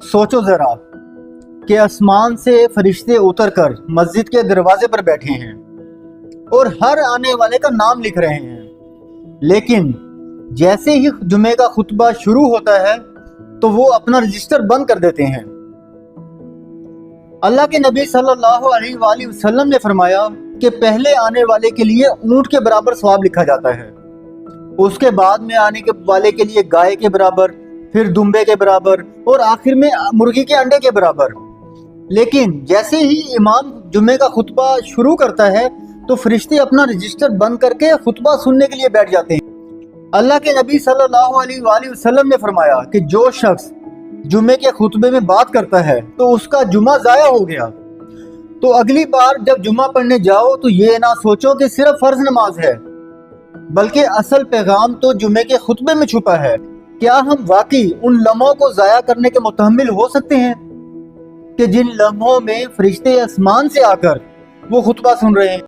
सोचो ज़रा कि आसमान से फरिश्ते उतर कर मस्जिद के दरवाजे पर बैठे हैं और हर आने वाले का नाम लिख रहे हैं, लेकिन जैसे ही जुमे का खुतबा शुरू होता है तो वो अपना रजिस्टर बंद कर देते हैं। अल्लाह के नबी सल्लल्लाहु अलैहि वसल्लम ने फरमाया कि पहले आने वाले के लिए ऊंट के बराबर सवाब लिखा जाता है, उसके बाद में आने के वाले के लिए गाय के बराबर, फिर दुम्बे के बराबर और आखिर में मुर्गी के अंडे के बराबर। लेकिन जैसे ही इमाम जुम्मे का खुतबा शुरू करता है तो फरिश्ते अपना रजिस्टर बंद करके खुतबा सुनने के लिए बैठ जाते हैं। अल्लाह के नबी सल्लल्लाहु अलैहि वसल्लम ने फरमाया कि जो शख्स जुम्मे के खुतबे में बात करता है तो उसका जुमा ज़ाया हो गया। तो अगली बार जब जुमा पढ़ने जाओ तो ये ना सोचो कि सिर्फ फ़र्ज नमाज है, बल्कि असल पैगाम तो जुमे के खुतबे में छुपा है। क्या हम वाकई उन लम्हों को ज़ाया करने के मुतहम्मिल हो सकते हैं कि जिन लम्हों में फरिश्ते आसमान से आकर वो खुतबा सुन रहे हैं।